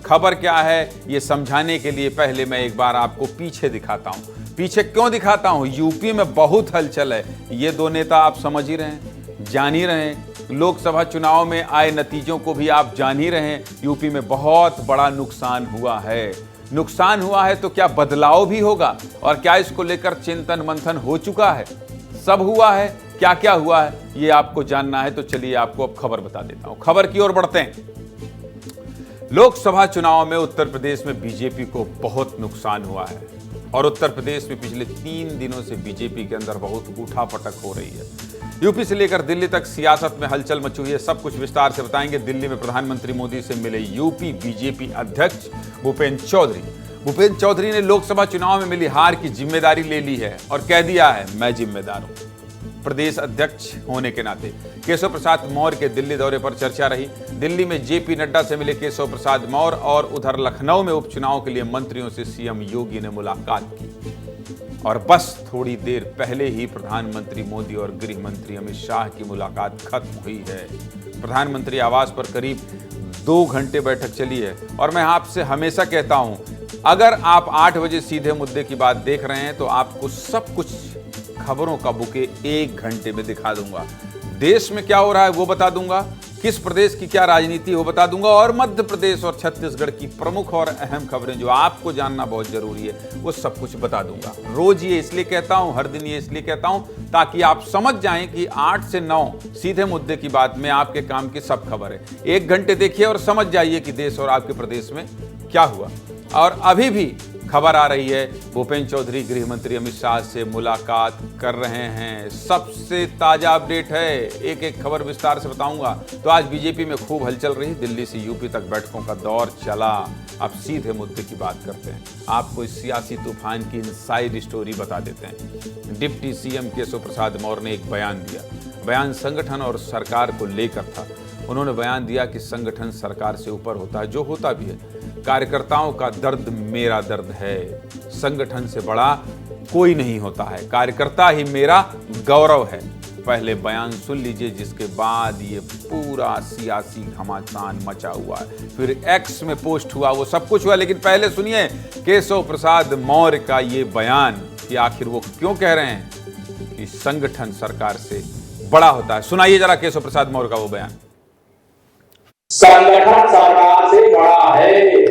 खबर क्या है ये समझाने के लिए पहले मैं एक बार आपको पीछे दिखाता हूं। पीछे क्यों दिखाता हूं? यूपी में बहुत हलचल है। ये दो नेता आप समझ ही रहे हैं, जान ही रहे हैं। लोकसभा चुनाव में आए नतीजों को भी आप जान ही रहे हैं। यूपी में बहुत बड़ा नुकसान हुआ है। नुकसान हुआ है तो क्या बदलाव भी होगा? और क्या इसको लेकर चिंतन मंथन हो चुका है? सब हुआ है? क्या क्या हुआ है ये आपको जानना है तो चलिए आपको अब खबर बता देता हूं। खबर की ओर बढ़ते हैं। लोकसभा चुनाव में उत्तर प्रदेश में बीजेपी को बहुत नुकसान हुआ है और उत्तर प्रदेश में पिछले 3 दिनों से बीजेपी के अंदर बहुत उठापटक हो रही है। यूपी से लेकर दिल्ली तक सियासत में हलचल मची हुई है। सब कुछ विस्तार से बताएंगे। दिल्ली में प्रधानमंत्री मोदी से मिले यूपी बीजेपी अध्यक्ष भूपेंद्र चौधरी। भूपेंद्र चौधरी ने लोकसभा चुनाव में मिली हार की जिम्मेदारी ले ली है और कह दिया है मैं जिम्मेदार हूं प्रदेश अध्यक्ष होने के नाते। केशव प्रसाद मौर्य के दिल्ली दौरे पर चर्चा रही। दिल्ली में जेपी नड्डा से मिले केशव प्रसाद मौर्य और उधर लखनऊ में उपचुनाव के लिए मंत्रियों से सीएम योगी ने मुलाकात की। और बस थोड़ी देर पहले ही प्रधानमंत्री मोदी और गृह मंत्री अमित शाह की मुलाकात खत्म हुई है। प्रधानमंत्री आवास पर करीब 2 घंटे बैठक चली है और मैं आपसे हमेशा कहता हूं, अगर आप 8 बजे सीधे मुद्दे की बात देख रहे हैं तो आपको सब कुछ खबरों का बुके 1 घंटे में दिखा दूंगा। देश में क्या हो रहा है वो बता दूंगा, किस प्रदेश की क्या राजनीति हो बता दूंगा और मध्य प्रदेश और छत्तीसगढ़ की प्रमुख और अहम खबरें जो आपको जानना बहुत जरूरी है वो सब कुछ बता दूंगा। रोज ये इसलिए कहता हूं, हर दिन ये इसलिए कहता हूं ताकि आप समझ जाएं कि 8 से 9 सीधे मुद्दे की बात में आपके काम की सब खबर है। 1 घंटे देखिए और समझ जाइए कि देश और आपके प्रदेश में क्या हुआ। और अभी भी खबर आ रही है, भूपेंद्र चौधरी गृह मंत्री अमित शाह से मुलाकात कर रहे हैं। सबसे ताजा अपडेट है, एक एक खबर विस्तार से बताऊंगा। तो आज बीजेपी में खूब हलचल रही। दिल्ली से यूपी तक बैठकों का दौर चला। अब सीधे मुद्दे की बात करते हैं। आपको इस सियासी तूफान की इनसाइड स्टोरी बता देते हैं। डिप्टी सीएम केशव प्रसाद मौर्य ने एक बयान दिया। बयान संगठन और सरकार को लेकर था। उन्होंने बयान दिया कि संगठन सरकार से ऊपर होता है, जो होता भी है। कार्यकर्ताओं का दर्द मेरा दर्द है। संगठन से बड़ा कोई नहीं होता है। कार्यकर्ता ही मेरा गौरव है। पहले बयान सुन लीजिए, जिसके बाद ये पूरा सियासी घमासान मचा हुआ है। फिर एक्स में पोस्ट हुआ, वो सब कुछ हुआ। लेकिन पहले सुनिए केशव प्रसाद मौर्य का ये बयान कि आखिर वो क्यों कह रहे हैं कि संगठन सरकार से बड़ा होता है। सुनाइए जरा केशव प्रसाद मौर्य का वो बयान। संगठन सरकार से बड़ा है।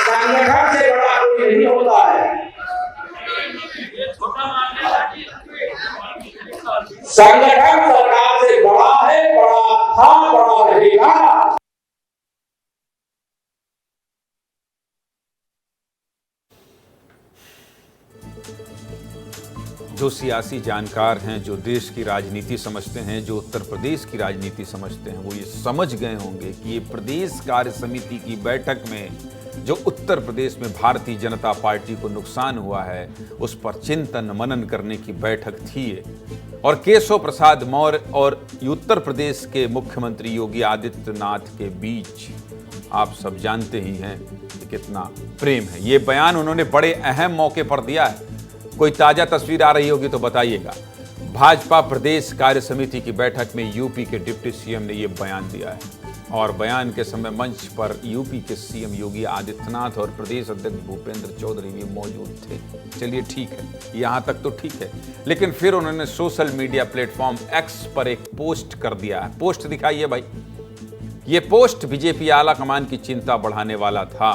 संगठन से बड़ा कोई नहीं होता है। संगठन सरकार से बड़ा है, बड़ा था, बड़ा रहेगा। जो सियासी जानकार हैं, जो देश की राजनीति समझते हैं, जो उत्तर प्रदेश की राजनीति समझते हैं, वो ये समझ गए होंगे कि ये प्रदेश कार्य समिति की बैठक में जो उत्तर प्रदेश में भारतीय जनता पार्टी को नुकसान हुआ है उस पर चिंतन मनन करने की बैठक थी। और केशव प्रसाद मौर्य और उत्तर प्रदेश के मुख्यमंत्री योगी आदित्यनाथ के बीच आप सब जानते ही हैं कि कितना प्रेम है। ये बयान उन्होंने बड़े अहम मौके पर दिया है। कोई ताजा तस्वीर आ रही होगी तो बताइएगा। भाजपा प्रदेश कार्य समिति की बैठक में यूपी के डिप्टी सीएम ने यह बयान दिया है और बयान के समय मंच पर यूपी के सीएम योगी आदित्यनाथ और प्रदेश अध्यक्ष भूपेंद्र चौधरी भी मौजूद थे। चलिए ठीक है, यहां तक तो ठीक है। लेकिन फिर उन्होंने सोशल मीडिया प्लेटफॉर्म एक्स पर एक पोस्ट कर दिया है। पोस्ट दिखाइए भाई। ये पोस्ट बीजेपी आला कमान की चिंता बढ़ाने वाला था।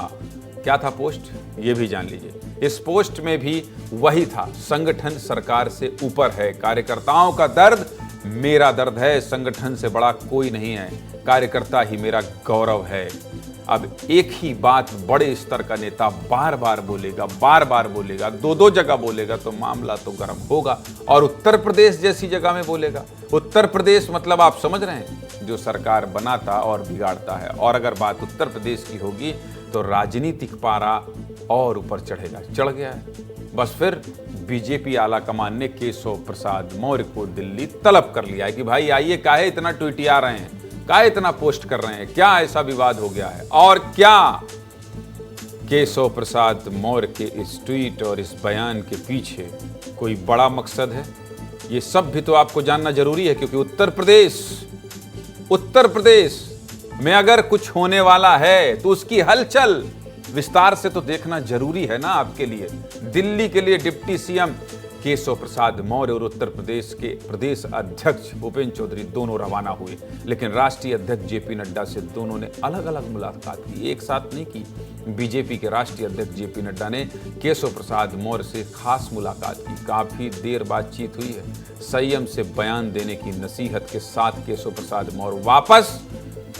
क्या था पोस्ट, ये भी जान लीजिए। इस पोस्ट में भी वही था, संगठन सरकार से ऊपर है, कार्यकर्ताओं का दर्द मेरा दर्द है, संगठन से बड़ा कोई नहीं है, कार्यकर्ता ही मेरा गौरव है। अब एक ही बात बड़े स्तर का नेता बार बार बोलेगा, 2-2 जगह बोलेगा तो मामला तो गर्म होगा। और उत्तर प्रदेश जैसी जगह में बोलेगा। उत्तर प्रदेश मतलब आप समझ रहे हैं, जो सरकार बनाता और बिगाड़ता है। और अगर बात उत्तर प्रदेश की होगी तो राजनीतिक पारा और ऊपर चढ़ेगा, चढ़ गया है। बस फिर बीजेपी आला कमान ने केशव प्रसाद मौर्य को दिल्ली तलब कर लिया है कि भाई आइए, काहे इतना ट्वीटिया रहे हैं, काहे इतना पोस्ट कर रहे हैं, क्या ऐसा विवाद हो गया है। और क्या केशव प्रसाद मौर्य के इस ट्वीट और इस बयान के पीछे कोई बड़ा मकसद है? ये सब भी तो आपको जानना जरूरी है, क्योंकि उत्तर प्रदेश में अगर कुछ होने वाला है तो उसकी हलचल विस्तार से तो देखना जरूरी है ना आपके लिए। दिल्ली के लिए डिप्टी सीएम केशव प्रसाद मौर्य और उत्तर प्रदेश के प्रदेश अध्यक्ष भूपेंद्र चौधरी दोनों रवाना हुए, लेकिन राष्ट्रीय अध्यक्ष जेपी नड्डा से दोनों ने अलग अलग मुलाकात की, एक साथ नहीं की। बीजेपी के राष्ट्रीय अध्यक्ष जेपी नड्डा ने केशव प्रसाद मौर्य से खास मुलाकात की, काफी देर बातचीत हुई है। संयम से बयान देने की नसीहत के साथ केशव प्रसाद मौर्य वापस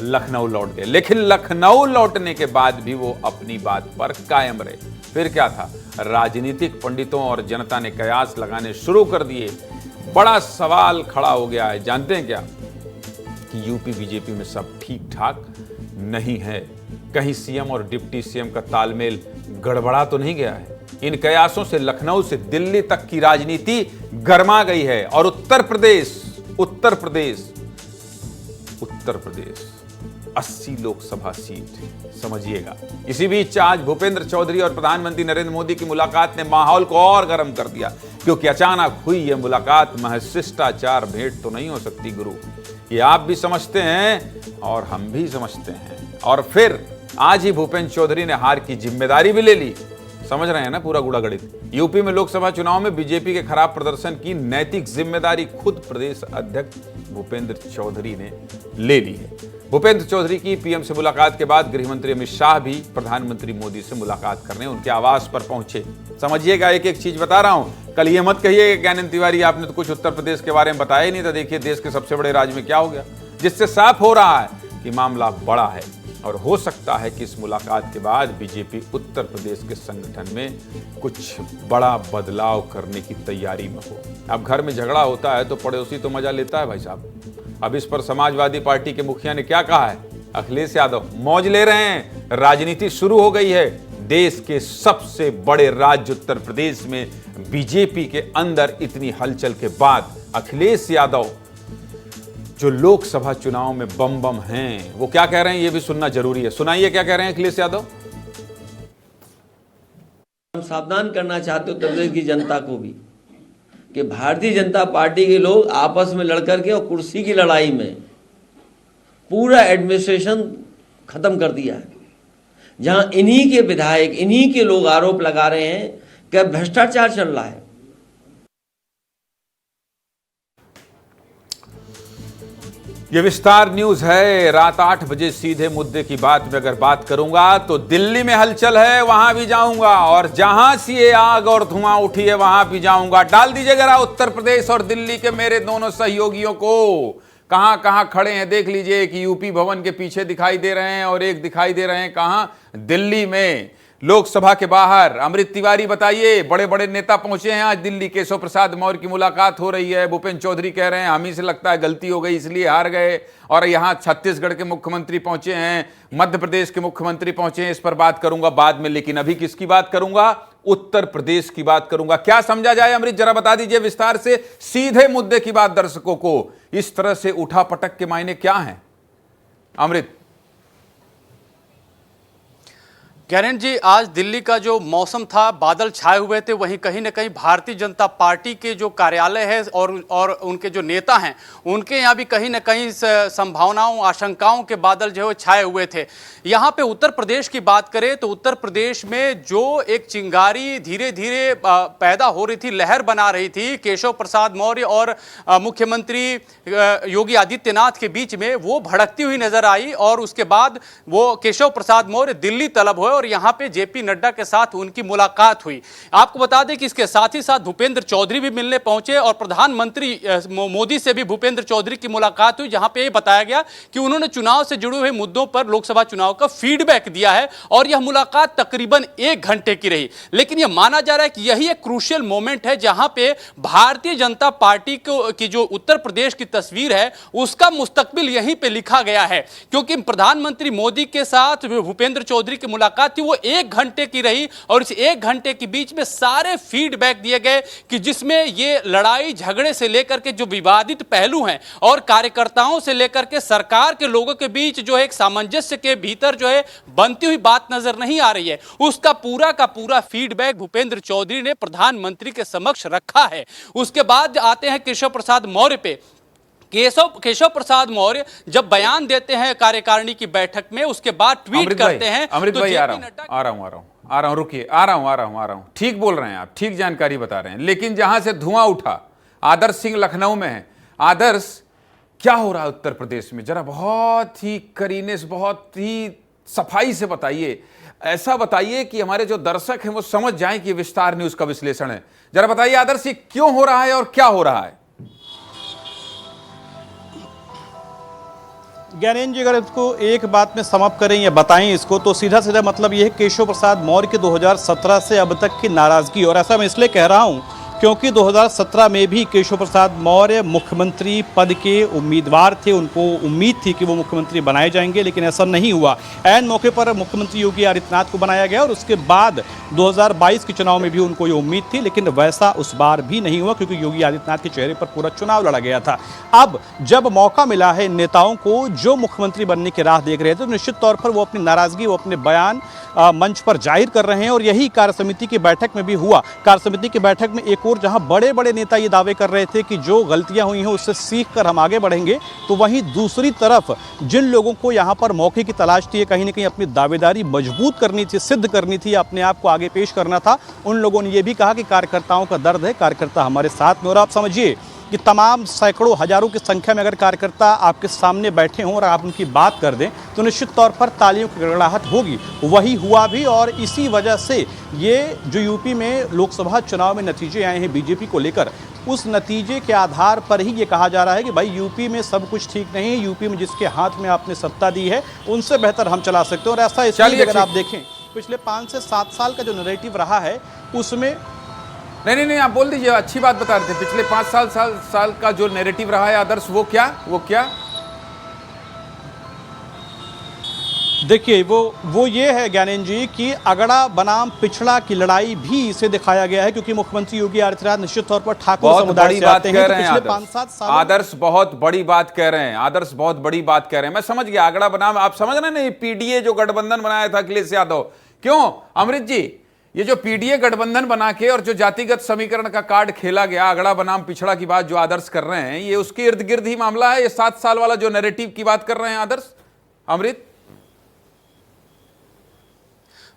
लखनऊ लौट गए, लेकिन लखनऊ लौटने के बाद भी वो अपनी बात पर कायम रहे। फिर क्या था, राजनीतिक पंडितों और जनता ने कयास लगाने शुरू कर दिए। बड़ा सवाल खड़ा हो गया है, जानते हैं क्या, कि यूपी बीजेपी में सब ठीक ठाक नहीं है, कहीं सीएम और डिप्टी सीएम का तालमेल गड़बड़ा तो नहीं गया है। इन कयासों से लखनऊ से दिल्ली तक की राजनीति गर्मा गई है। और उत्तर प्रदेश 80 लोकसभा सीट, समझिएगा। इसी बीच आज भूपेंद्र चौधरी और प्रधानमंत्री नरेंद्र मोदी की मुलाकात ने माहौल को और गर्म कर दिया, क्योंकि अचानक हुई यह मुलाकात महज शिष्टाचार भेंट तो नहीं हो सकती गुरु, ये आप भी समझते हैं और हम भी समझते हैं। और फिर आज ही भूपेंद्र चौधरी ने हार की जिम्मेदारी भी ले ली। समझ रहे हैं ना पूरा गुड़ा गणित। यूपी में लोकसभा चुनाव में बीजेपी के खराब प्रदर्शन की नैतिक जिम्मेदारी खुद प्रदेश अध्यक्ष भूपेंद्र चौधरी ने ले ली है। भूपेंद्र चौधरी की पीएम से मुलाकात के बाद गृह मंत्री अमित शाह भी प्रधानमंत्री मोदी से मुलाकात करने उनके आवास पर पहुंचे। समझिएगा, एक एक चीज बता रहा हूं। कल ये मत कहिए ज्ञानेंद्र तिवारी आपने तो कुछ उत्तर प्रदेश के बारे में बताया ही नहीं था। देखिए देश के सबसे बड़े राज्य में क्या हो गया, जिससे साफ हो रहा है कि मामला बड़ा है। और हो सकता है कि इस मुलाकात के बाद बीजेपी उत्तर प्रदेश के संगठन में कुछ बड़ा बदलाव करने की तैयारी में हो। अब घर में झगड़ा होता है तो पड़ोसी तो मजा लेता है भाई साहब। अब इस पर समाजवादी पार्टी के मुखिया ने क्या कहा है, अखिलेश यादव मौज ले रहे हैं, राजनीति शुरू हो गई है। देश के सबसे बड़े राज्य उत्तर प्रदेश में बीजेपी के अंदर इतनी हलचल के बाद अखिलेश यादव जो लोकसभा चुनाव में बम बम हैं, वो क्या कह रहे हैं ये भी सुनना जरूरी है। सुनाइए क्या कह रहे हैं अखिलेश यादव। हम सावधान करना चाहते हो उत्तर प्रदेश की जनता को भी कि भारतीय जनता पार्टी के लोग आपस में लड़कर के और कुर्सी की लड़ाई में पूरा एडमिनिस्ट्रेशन खत्म कर दिया है। जहां इन्हीं के विधायक, इन्हीं के लोग आरोप लगा रहे हैं कि भ्रष्टाचार चल रहा है। ये विस्तार न्यूज है। रात 8 बजे सीधे मुद्दे की बात में अगर बात करूंगा तो दिल्ली में हलचल है, वहां भी जाऊंगा, और जहां से ये आग और धुआं उठी है वहां भी जाऊंगा। डाल दीजिए जरा उत्तर प्रदेश और दिल्ली के मेरे दोनों सहयोगियों को, कहां कहां खड़े हैं देख लीजिए। एक यूपी भवन के पीछे दिखाई दे रहे हैं और एक दिखाई दे रहे हैं कहां, दिल्ली में लोकसभा के बाहर। अमृत तिवारी बताइए, बड़े बड़े नेता पहुंचे हैं आज दिल्ली। केशव प्रसाद मौर्य की मुलाकात हो रही है। भूपेंद्र चौधरी कह रहे हैं हम ही से लगता है गलती हो गई इसलिए हार गए। और यहां छत्तीसगढ़ के मुख्यमंत्री पहुंचे हैं, मध्य प्रदेश के मुख्यमंत्री पहुंचे हैं। इस पर बात करूंगा बाद में, लेकिन अभी किसकी बात करूंगा, उत्तर प्रदेश की बात करूंगा। क्या समझा जाए अमृत, जरा बता दीजिए विस्तार से, सीधे मुद्दे की बात दर्शकों को। इस तरह से उठा पटक के मायने क्या हैं अमृत? ज्ञानेंद्र जी, आज दिल्ली का जो मौसम था, बादल छाए हुए थे, वहीं कहीं न कहीं भारतीय जनता पार्टी के जो कार्यालय है और उनके जो नेता हैं उनके यहाँ भी कहीं न कहीं संभावनाओं, आशंकाओं के बादल जो है छाए हुए थे। यहाँ पे उत्तर प्रदेश की बात करें तो उत्तर प्रदेश में जो एक चिंगारी धीरे धीरे पैदा हो रही थी, लहर बना रही थी केशव प्रसाद मौर्य और मुख्यमंत्री योगी आदित्यनाथ के बीच में, वो भड़कती हुई नजर आई। और उसके बाद वो केशव प्रसाद मौर्य दिल्ली तलब हुए और यहां पे जेपी नड्डा के साथ उनकी मुलाकात हुई। आपको बता दें कि इसके साथ ही साथ भूपेंद्र चौधरी भी मिलने पहुंचे और प्रधानमंत्री मोदी से भी भूपेंद्र चौधरी की मुलाकात हुई, जहां पे बताया गया कि उन्होंने चुनाव से जुड़े हुए मुद्दों पर लोकसभा चुनाव का फीडबैक दिया है। और यह मुलाकात तकरीबन 1 घंटे की रही। लेकिन यह माना जा रहा है कि यही एक क्रूशियल मोमेंट है जहां पे भारतीय जनता पार्टी की जो उत्तर प्रदेश की तस्वीर है उसका मुस्तकबिल यहीं पे लिखा गया है। क्योंकि प्रधानमंत्री मोदी के साथ भूपेंद्र चौधरी की मुलाकात थी वो 1 घंटे की रही और इस 1 घंटे के बीच में सारे फीडबैक दिए गए कि जिसमें ये लड़ाई झगड़े से लेकर के जो विवादित पहलू हैं और कार्यकर्ताओं से लेकर के सरकार के लोगों के बीच जो है एक सामंजस्य के भीतर जो है बनती हुई बात नजर नहीं आ रही है, उसका पूरा का पूरा फीडबैक भूपेंद्र चौधरी ने प्रधानमंत्री के समक्ष रखा है। उसके बाद आते हैं केशव प्रसाद मौर्य पे। केशव प्रसाद मौर्य जब बयान देते हैं कार्यकारिणी की बैठक में, उसके बाद ट्वीट करते हैं। अमृत भाई आ रहा हूं, रुकिए, आ रहा हूं। ठीक बोल रहे हैं आप, ठीक जानकारी बता रहे हैं, लेकिन जहां से धुआं उठा, आदर्श सिंह लखनऊ में है। आदर्श, क्या हो रहा है उत्तर प्रदेश में? जरा बहुत ही करीने से, बहुत ही सफाई से बताइए। ऐसा बताइए कि हमारे जो दर्शक हैं वो समझ जाएं कि विस्तार न्यूज का विश्लेषण है। जरा बताइए आदर्श, ये क्यों हो रहा है और क्या हो रहा है? ज्ञानेंद्र जी, अगर इसको एक बात में समअप करें या बताएं इसको, तो सीधा सीधा मतलब यह है केशव प्रसाद मौर्य के 2017 से अब तक की नाराजगी। और ऐसा मैं इसलिए कह रहा हूं क्योंकि 2017 में भी केशव प्रसाद मौर्य मुख्यमंत्री पद के उम्मीदवार थे। उनको उम्मीद थी कि वो मुख्यमंत्री बनाए जाएंगे, लेकिन ऐसा नहीं हुआ। ऐन मौके पर मुख्यमंत्री योगी आदित्यनाथ को बनाया गया और उसके बाद 2022 के चुनाव में भी उनको ये उम्मीद थी, लेकिन वैसा उस बार भी नहीं हुआ क्योंकि योगी आदित्यनाथ के चेहरे पर पूरा चुनाव लड़ा गया था। अब जब मौका मिला है नेताओं को जो मुख्यमंत्री बनने की राह देख रहे थे, तो निश्चित तौर पर वो अपनी नाराजगी, वो अपने बयान मंच पर जाहिर कर रहे हैं। और यही कार्य समिति की बैठक में भी हुआ। कार्य समिति की बैठक में एक और जहां बड़े बड़े नेता ये दावे कर रहे थे कि जो गलतियां हुई हैं उससे सीख कर हम आगे बढ़ेंगे, तो वहीं दूसरी तरफ जिन लोगों को यहां पर मौके की तलाश थी, कहीं ना कहीं अपनी दावेदारी मजबूत करनी थी, सिद्ध करनी थी, अपने आप को आगे पेश करना था, उन लोगों ने यह भी कहा कि कार्यकर्ताओं का दर्द है, कार्यकर्ता हमारे साथ में। और आप समझिए कि तमाम सैकड़ों हजारों की संख्या में अगर कार्यकर्ता आपके सामने बैठे हों और आप उनकी बात कर दें तो निश्चित तौर पर तालियों की गड़गड़ाहट होगी। वही हुआ भी, और इसी वजह से ये जो यूपी में लोकसभा चुनाव में नतीजे आए हैं बीजेपी को लेकर, उस नतीजे के आधार पर ही ये कहा जा रहा है कि भाई यूपी में सब कुछ ठीक नहीं है, यूपी में जिसके हाथ में आपने सत्ता दी है उनसे बेहतर हम चला सकते हैं। और ऐसा इसलिए अगर आप देखें पिछले 5 से 7 साल का जो नैरेटिव रहा है उसमें नहीं, आप बोल दीजिए, अच्छी बात बता रहे थे। पिछले 5 साल का जो नैरेटिव रहा है आदर्श, वो क्या? देखिए, वो ये है ज्ञानेंद्र जी कि अगड़ा बनाम पिछड़ा की लड़ाई भी इसे दिखाया गया है, क्योंकि मुख्यमंत्री योगी आदित्यनाथ निश्चित तौर पर ठाकुर समुदाय से आते हैं। पिछले 5-7 साल आदर्श बहुत बड़ी बात कह रहे हैं। आदर्श बहुत बड़ी बात कह रहे हैं। मैं समझ गया, अगड़ा बनाम, आप समझ रहे हैं ना, पीडीए जो गठबंधन बनाया था अखिलेश यादव, क्यों अमृत जी, ये जो पीडीए गठबंधन बना के और जो जातिगत समीकरण का कार्ड खेला गया, अगड़ा बनाम पिछड़ा की बात जो आदर्श कर रहे हैं, ये उसके इर्द गिर्द ही मामला है। ये 7 साल वाला जो नैरेटिव की बात कर रहे हैं आदर्श, अमृत।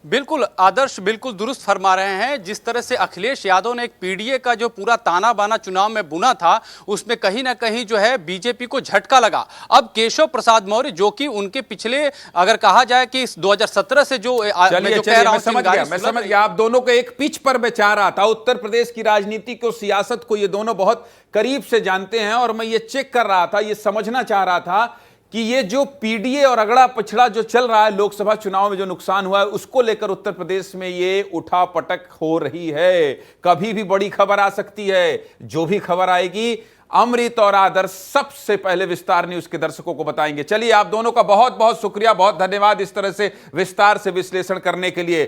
बिल्कुल आदर्श, बिल्कुल दुरुस्त फरमा रहे हैं। जिस तरह से अखिलेश यादव ने एक पीडीए का जो पूरा ताना बाना चुनाव में बुना था, उसमें कहीं ना कहीं जो है बीजेपी को झटका लगा। अब केशव प्रसाद मौर्य, जो कि उनके पिछले, अगर कहा जाए कि 2017 से जो मैं समझ गया, आप दोनों को एक पिच पर मैं चाह रहा था। उत्तर प्रदेश की राजनीति को, सियासत को ये दोनों बहुत करीब से जानते हैं, और मैं ये चेक कर रहा था, ये समझना चाह रहा था कि ये जो पीडीए और अगड़ा पिछड़ा जो चल रहा है, लोकसभा चुनाव में जो नुकसान हुआ है, उसको लेकर उत्तर प्रदेश में ये उठापटक हो रही है। कभी भी बड़ी खबर आ सकती है। जो भी खबर आएगी अमृत और आदर्श सबसे पहले विस्तार न्यूज के दर्शकों को बताएंगे। चलिए, आप दोनों का बहुत बहुत शुक्रिया, बहुत धन्यवाद इस तरह से विस्तार से विश्लेषण करने के लिए।